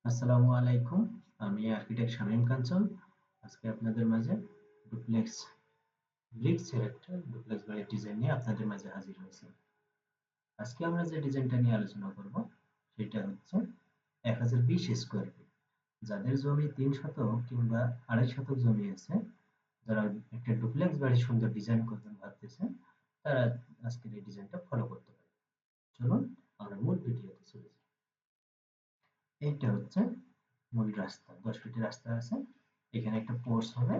আসসালামু আলাইকুম। আমি আর্কিটেক্ট শামীম কাঞ্চন। আজকে আপনাদের মাঝে ডুপ্লেক্স ব্রিক্সের একটা ডুপ্লেক্স বাড়ির ডিজাইন নিয়ে আপনাদের মাঝে হাজির হয়েছি। আজকে আমরা যে ডিজাইনটা নিয়ে আলোচনা করব সেটা হচ্ছে 1020 স্কোয়ার ফিট। যাদের জমি 3 শতক কিংবা 2.5 শতক জমি আছে, যারা একটা ডুপ্লেক্স বাড়ি সুন্দর ডিজাইন করবেন ভাবতেছেন, তারা আজকের এই ডিজাইনটা ফলো করতে পারে। চলুন আমরা মূল ভিডিওতে চলে যাই। এইটা হচ্ছে মূল রাস্তা, 10 ফিটের রাস্তা আছে। এখানে একটা পোর্চ হবে,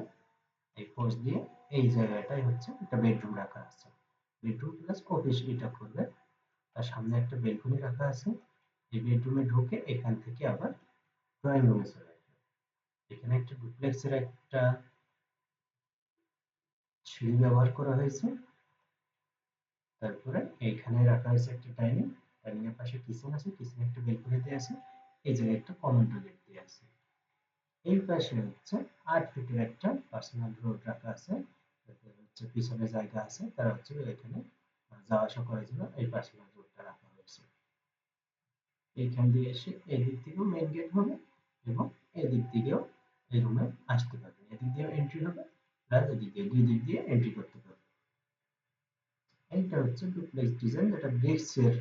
এই পোর্চ দিয়ে এই জায়গাটাই হচ্ছে একটা বেডরুম রাখা আছে। বেডরুম প্লাস অফিস এটা করবে। তার সামনে একটা বেলকনি রাখা আছে। এই বেডরুমে ঢুকে এখান থেকে আবার ড্রয়িং রুমে চলে আসবে। এখানে একটা ডুপ্লেক্সের একটা সিঁড়ি ব্যবহার করা হয়েছে। তারপরে এইখানে রাখা হয়েছে একটা ডাইনিং, ডাইনিং এর পাশে কিচেন আছে, কিচেনে একটা বেলকনি দিয়ে আছে। এই জায়গায় একটা কমন টয়লেট দিয়ে আছে। এই পাশে হচ্ছে 8 ফিটের একটা পার্সোনাল রোড রাখা আছে। তারপরে হচ্ছে পিছনে জায়গা আছে, তারা হচ্ছে এখানে যাওয়া আসা করার জন্য এই পার্সোনাল রোডটা রাখা হয়েছে। এইখান দিয়ে এসে এই দিক থেকেও মেইন গেট হবে এবং এই দিক থেকেও এই রুমে আসতে পারবে। এদিক দিয়েও এন্ট্রি হবে, প্লাস এদিক দিয়ে দুই দিক দিয়ে এন্ট্রি করতে পারবে। এইটা হচ্ছে ডুপ্লেক্স ডিজাইন, যেটা ব্রিক্স এর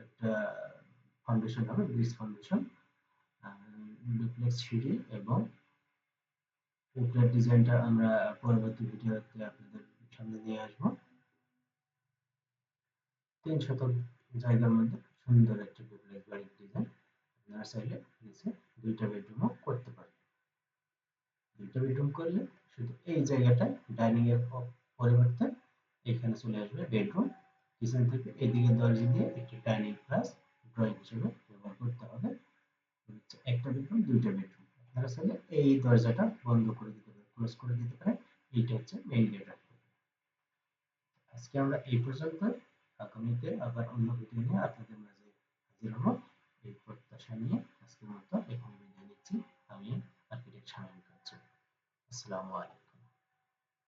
একটা ফাউন্ডেশন হবে, ব্রিক্স ফাউন্ডেশন, ডুপ্লেক্স সিঁড়ি এবং উপরের ডিজাইনটা আমরা পরবর্তী ভিডিওতে আপনাদের সামনে নিয়ে আসবো। 3 শতক জায়গার মধ্যে সুন্দর একটা ডুপ্লেক্স বাড়ির ডিজাইন। আপনারা চাইলে নিচে 2টা বেডরুমও করতে পারেন। 2টা বেডরুম করলে শুধু এই জায়গাটায় ডাইনিং এর পরিবর্তে এখানে চলে আসবে বেডরুম। কিচেন থেকে এদিকে দরজা দিয়ে একটি ডাইনিং প্লাস ড্রয়িং হিসেবে ব্যবহার করতে হবে। একটা বেডরুম, 2টা বেডরুম। আপনারা চাইলে এই দরজাটা বন্ধ করে দিতে পারেন, ক্লোজ করে দিতে পারেন। এইটা হচ্ছে মেইন গেট রাখতে। আজকে আমরা এই পর্যন্ত। আগামীতে আবার অন্য ভিডিও নিয়ে আপনাদের মাঝে হাজির হব, এই প্রত্যাশা নিয়ে আজকের মতো এখানে বিদায় নিচ্ছি। আমি আর্কিটেক্ট শামীম কাঞ্চন। আসসালামু আলাইকুম।